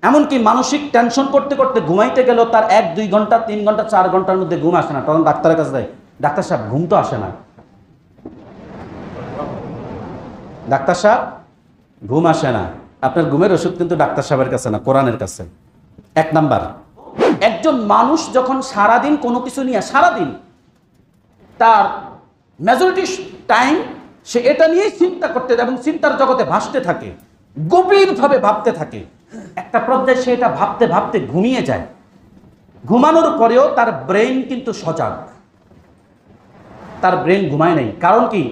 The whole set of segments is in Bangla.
এমনকি মানসিক টেনশন করতে করতে ঘুমাইতে গেলেও তার 1-2 ঘন্টা 3 ঘন্টা 4 ঘন্টার মধ্যে ঘুম আসে না, তখন ডাক্তারের কাছে যায়, ডাক্তার সাহেব ঘুম তো আসে না। ডাক্তার সাহেব ঘুম আসে না, আপনার ঘুমের ওষুধ কিন্তু ডাক্তার সাহেবের কাছে না, কোরআনের কাছে। 1 নাম্বার, একজন মানুষ যখন সারাদিন কোনো কিছু নিয়ে সারাদিন তার মেজরিটি টাইম সে এটা নিয়েই চিন্তা করতে এবং চিন্তার জগতে ভাসতে থাকে, গভীরভাবে ভাবতে থাকে, একটা পর্যায়ে সে এটা ভাবতে ভাবতে ঘুমিয়ে যায়। ঘুমানোর পরেও তার ব্রেন কিন্তু সজাগ, তার ব্রেন ঘুমায় নাই। কারণ কি?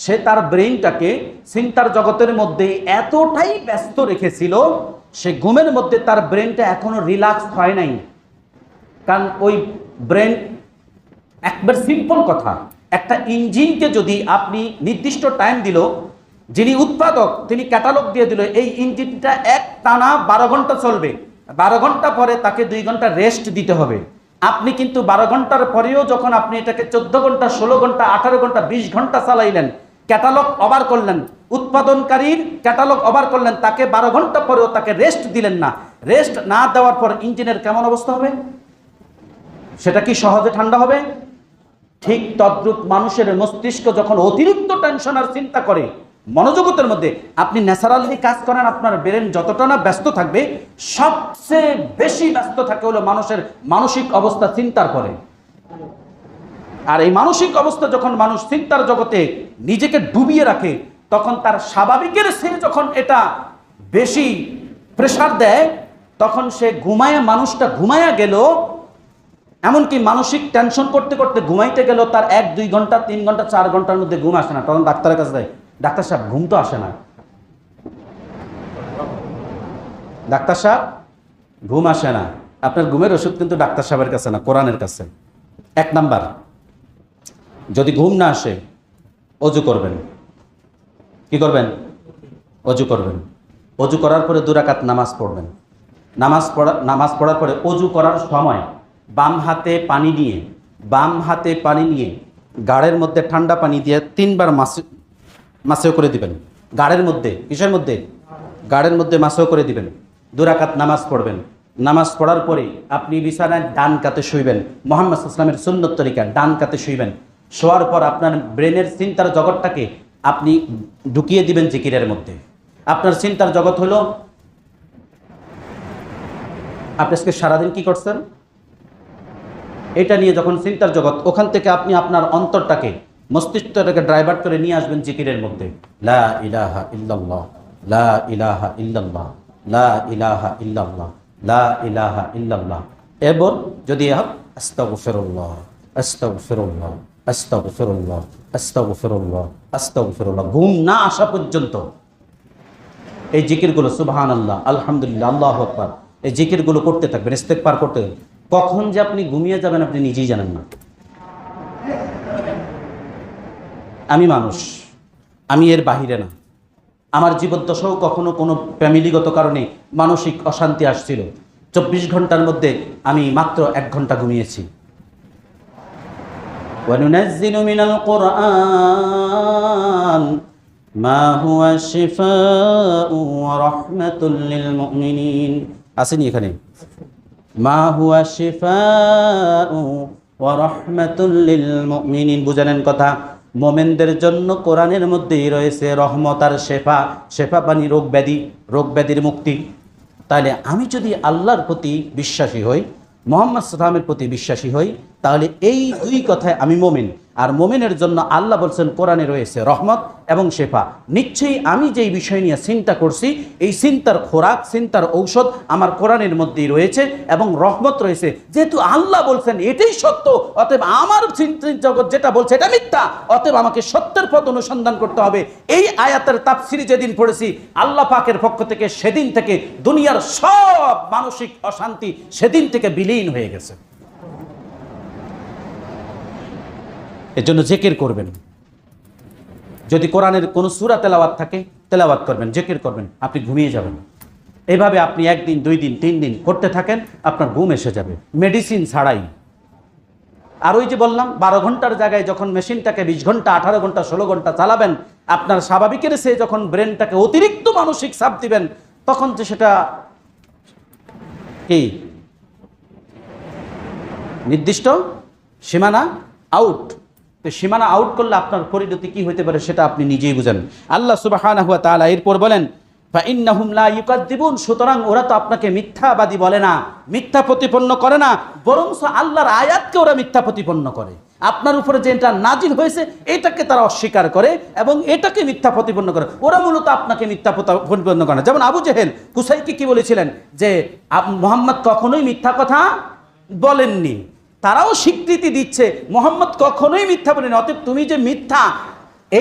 সে তার ব্রেনটাকে চিন্তার জগতের মধ্যে এতটাই ব্যস্ত রেখেছিল, সে ঘুমের মধ্যে তার ব্রেনটা এখনো রিল্যাক্স হয় নাই। কারণ ওই ব্রেন, একবার সিম্পল কথা, একটা ইঞ্জিনকে যদি আপনি নির্দিষ্ট টাইম দিল, যিনি উৎপাদক তিনি ক্যাটালগ দিয়ে দিল এই ইঞ্জিনটা এক টানা 12 ঘন্টা চলবে, 12 ঘন্টা পরে তাকে 2 ঘন্টা রেস্ট দিতে হবে। আপনি কিন্তু 12 ঘন্টার পরেও যখন আপনি এটাকে 14 ঘন্টা 16 ঘন্টা 18 ঘন্টা 20 ঘন্টা চালাইলেন, ক্যাটালগ ওভার করলেন, উৎপাদনকারীর ক্যাটালগ ওভার করলেন, তাকে 12 ঘন্টা পরেও তাকে রেস্ট দিলেন না। রেস্ট না দেওয়ার পর ইঞ্জিনের কেমন অবস্থা হবে? সেটা কি সহজে ঠান্ডা হবে? ঠিক তদ্রূপ মানুষের মস্তিষ্ক যখন অতিরিক্ত টেনশন আর চিন্তা করে, মনোজগতের মধ্যে আপনি ন্যাচারালি কাজ করেন, আপনার ব্রেন যতটা না ব্যস্ত থাকবে, সবচেয়ে বেশি ব্যস্ত থাকে হলো মানুষের মানসিক অবস্থা চিন্তার পরে। আর এই মানসিক অবস্থা যখন মানুষ চিন্তার জগতে নিজেকে ডুবিয়ে রাখে, তখন তার স্বাভাবিকের সে যখন এটা বেশি প্রেসার দেয়, তখন সে ঘুমায়, মানুষটা ঘুমায়া গেল, এমনকি মানসিক টেনশন করতে করতে ঘুমাইতে গেল, তার 1-2 ঘন্টা 3 ঘন্টা 4 ঘন্টার মধ্যে ঘুম আসে না, তখন ডাক্তারের কাছে যায়, ডাক্তার সাহেব ঘুম তো আসে না। ডাক্তার সাহেব ঘুম আসে না, আপনার ঘুমের ওষুধ কিন্তু ডাক্তার সাহেবের কাছে না, কোরআনের কাছে। 1 নাম্বার, যদি ঘুম না আসে অজু করবেন। কি করবেন? অজু করবেন। অজু করার পরে 2 রাকাত নামাজ পড়বেন। নামাজ পড়ার পরে অজু করার সময় বাম হাতে পানি নিয়ে গাড়ের মধ্যে ঠান্ডা পানি দিয়ে 3 বার মাসেও করে দিবেন। গাড়ের মধ্যে, কিসের মধ্যে? গাড়ের মধ্যে মাসেও করে দিবেন। 2 রাকাত নামাজ পড়বেন। নামাজ পড়ার পরে আপনি বিছানায় ডান কাতে শুইবেন, মুহাম্মদ সাল্লাল্লাহু আলাইহি ওয়াসাল্লামের সুন্নত তরিকা ডান কাতে শুইবেন। শোয়ার পর আপনার ব্রেনের চিন্তার জগৎটাকে আপনি ঢুকিয়ে দিবেন জিকিরের মধ্যে। আপনার চিন্তার জগৎ হলো আপনি আজকে সারাদিন কি করছেন, এটা নিয়ে যখন চিন্তার জগৎ, ওখান থেকে আপনি আপনার অন্তরটাকে, মস্তিষ্কটাকে ড্রাইভার করে নিয়ে আসবেন জিকিরের মধ্যে। লা ইলাহা ইল্লাল্লাহ, লা ইলাহা ইল্লাল্লাহ, লা ইলাহা ইল্লাল্লাহ, লা ইলাহা ইল্লাল্লাহ। এরপর যদি আস্তাগফিরুল্লাহ, আস্তাগফিরুল্লাহ, আস্তাগফিরুল্লাহ, আস্তাগফিরুল্লাহ, আস্তাগফিরুল্লাহ, ঘুম না আসা পর্যন্ত এই জিকিরগুলো, সুবহানাল্লাহ, আলহামদুলিল্লাহ, আল্লাহু আকবার, এই জিকিরগুলো করতে থাকবেন, ইস্তেগফার করতে থাকবেন। কখন যে আপনি ঘুমিয়ে যাবেন আপনি নিজেই জানেন না। আমি মানুষ, আমি এর বাহিরে না। আমার জীবদ্দশাও কখনো কোনো ফ্যামিলিগত কারণে মানসিক অশান্তি আসছিল, 24 ঘন্টার মধ্যে আমি মাত্র 1 ঘন্টা ঘুমিয়েছি। ওয়ানুনাজ্জিলু মিনাল কুরআন মা হুয়া শিফাউ ওয়া রাহমাতুল লিল মুমিনিন। আসেনি এখানে? মা হুয়া শিফাউ ওয়া রাহমাতুল লিল মুমিনিন, বুঝালেন কথা? মোমেনদের জন্য কোরআনের মধ্যেই রয়েছে রহমত আর শেফা। শেফা পানি রোগ ব্যাধির মুক্তি। তাহলে আমি যদি আল্লাহর প্রতি বিশ্বাসী হই, মুহাম্মদ সাল্লাল্লাহু আলাইহি ওয়াসাল্লামের প্রতি বিশ্বাসী হই, তাহলে এই 2 কথায় আমি মোমেন। আর মোমেনের জন্য আল্লাহ বলছেন কোরআনে রয়েছে রহমত এবং শেফা। নিশ্চয়ই আমি যেই বিষয় নিয়ে চিন্তা করছি, এই চিন্তার খোরাক, চিন্তার ঔষধ আমার কোরআনের মধ্যেই রয়েছে এবং রহমত রয়েছে। যেহেতু আল্লাহ বলছেন এটাই সত্য, অতএব আমার চিন্তা জগৎ যেটা বলছে এটা মিথ্যা, অতএব আমাকে সত্যের পথ অনুসন্ধান করতে হবে। এই আয়াতের তাফসির যেদিন পড়েছি আল্লাহ পাকের পক্ষ থেকে, সেদিন থেকে দুনিয়ার সব মানসিক অশান্তি সেদিন থেকে বিলীন হয়ে গেছে। এর জন্য জিকির করবেন। যদি কোরআনের কোনো সূরা তেলাওয়াত থাকে তেলাওয়াত করবেন, জিকির করবেন, আপনি ঘুমিয়ে যাবেন। এইভাবে আপনি 1 দিন 2 দিন 3 দিন করতে থাকেন, আপনার ঘুম এসে যাবে মেডিসিন ছাড়াই। আর ওই যে বললাম 12 ঘন্টার জায়গায় যখন মেশিনটাকে 20 ঘন্টা 18 ঘন্টা 16 ঘন্টা চালাবেন, আপনার স্বাভাবিকের সে যখন ব্রেনটাকে অতিরিক্ত মানসিক চাপ দিবেন, তখন তো সেটা কি নির্দিষ্ট সীমানা আউট। তো সীমানা আউট করলে আপনার পরিণতি কি হতে পারে সেটা আপনি নিজেই বুঝেন। আল্লাহ সুবহানাহু ওয়া তাআলা এরপর বলেন ফাইন্নাহুম লা ইউকাযযিবুন, সুতরাং ওরা তো আপনাকে মিথ্যাবাদী বলে না, মিথ্যা প্রতিপন্ন করে না, বরং আল্লাহর আয়াতকে ওরা মিথ্যা প্রতিপন্ন করে। আপনার উপরে যেটা নাজিল হয়েছে এটাকে তারা অস্বীকার করে এবং এটাকে মিথ্যা প্রতিপন্ন করে। ওরা মূলত আপনাকে মিথ্যা প্রতিপন্ন করে না। যেমন আবু জেহেল কুসাইকে কি বলেছিলেন যে মুহাম্মদ কখনোই মিথ্যা কথা বলেননি, তারাও স্বীকৃতি দিচ্ছে মুহাম্মদ কখনোই মিথ্যা বলেনি, অতএব তুমি যে মিথ্যা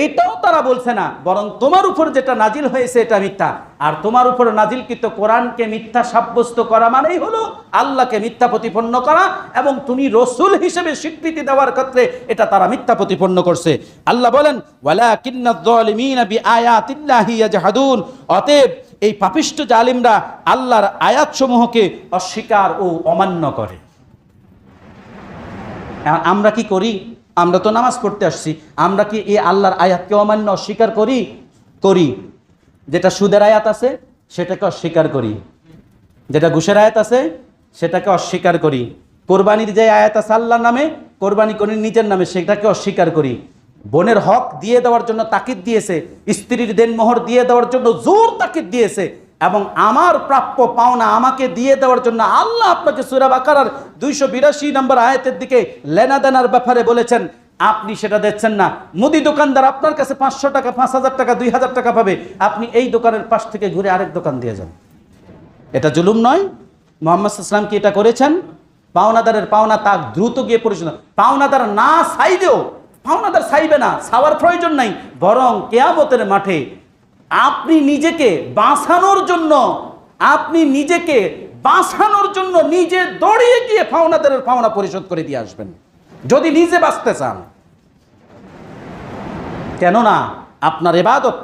এইটাও তারা বলছে না, বরং তোমার উপর যেটা নাজিল হয়েছে এটা মিথ্যা। আর তোমার উপর নাজিলকৃত কোরআনকে মিথ্যা সাব্যস্ত করা মানেই হলো আল্লাহকে মিথ্যা প্রতিপন্ন করা, এবং তুমি রসুল হিসেবে স্বীকৃতি দেওয়ার ক্ষেত্রে এটা তারা মিথ্যা প্রতিপন্ন করছে। আল্লাহ বলেন ওয়ালাকিন্নাজ যালিমিনা বিআয়াতিল্লাহি ইয়াজহাদুন, অতএব এই পাপিষ্ঠ জালিমরা আল্লাহর আয়াতসমূহকে অস্বীকার ও অমান্য করে। আমরা কি করি? আমরা তো নামাজ পড়তে আসছি, আমরা কি এই আল্লাহর আয়াতকে অমান্য অস্বীকার করি? করি। যেটা সুদের আয়াত আছে সেটাকে অস্বীকার করি, যেটা ঘুষের আয়াত আছে সেটাকে অস্বীকার করি, কোরবানির যে আয়াত আছে আল্লাহর নামে কোরবানি করি নিজের নামে সেটাকে অস্বীকার করি, বোনের হক দিয়ে দেওয়ার জন্য তাকিদ দিয়েছে, স্ত্রীর দেনমোহর দিয়ে দেওয়ার জন্য জোর তাকিদ দিয়েছে, এবং আমার প্রাপ্য পাওনা আমাকে দিয়ে দেওয়ার জন্য আল্লাহ আপনাকে সূরা বাকারার 282 নম্বর আয়াতের দিকে লেনাদেনার ব্যাপারে বলেছেন, আপনি সেটা দিচ্ছেন না। মুদি দোকানদার আপনার কাছে 500 টাকা 5000 টাকা 2000 টাকা পাবে, আপনি এই দোকানের পাশ থেকে ঘুরে আরেক দোকান দিয়ে যান। এটা জুলুম নয়? মুহাম্মদ সাল্লাল্লাহু আলাইহি ওয়াসাল্লাম কি এটা করেছেন? পাওনাদারের পাওনা তা দ্রুত গিয়ে পরিশোধ, পাওনাদার না চাইলেও, পাওনাদার চাইবে না, চাওয়ার প্রয়োজন নাই, বরং কিয়ামতের মাঠে আপনি নিজেকে বাঁচানোর জন্য নিজে দৌড়িয়ে গিয়ে পাওনাদারের পাওনা পরিশোধ করে দিয়ে আসবেন যদি নিজে বাঁচতে চান। কেননা আপনার ইবাদত,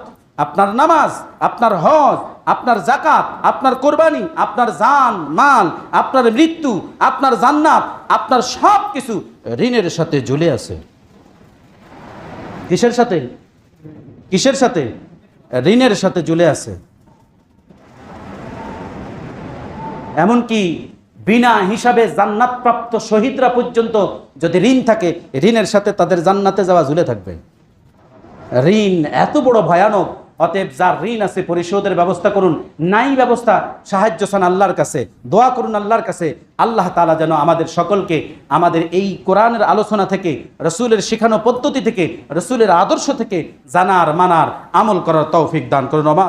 আপনার নামাজ, আপনার হজ, আপনার যাকাত, আপনার কোরবানি, আপনার জান মাল, আপনার মৃত্যু, আপনার জান্নাত, আপনার সব কিছু ঋণের সাথে ঝুলে আছে। কিসের সাথে? কিসের সাথে? ঋণের সাথে ঝুলে আছে। এমনকি বিনা হিসাবে জান্নাত প্রাপ্ত শহীদরা পর্যন্ত যদি ঋণ থাকে, ঋণের সাথে তাদের জান্নাতে যাওয়া ঝুলে থাকবে। ঋণ এত বড় ভয়ানক, অতএব যার ঋণ আছে পরিশোধের ব্যবস্থা করুন, নাই ব্যবস্থা সাহায্য চান আল্লাহর কাছে, দোয়া করুন আল্লাহর কাছে। আল্লাহ তাআলা যেন আমাদের সকলকে আমাদের এই কোরআনের আলোচনা থেকে, রসুলের শিখানো পদ্ধতি থেকে, রসুলের আদর্শ থেকে জানার, মানার, আমল করার তৌফিক দান করুন।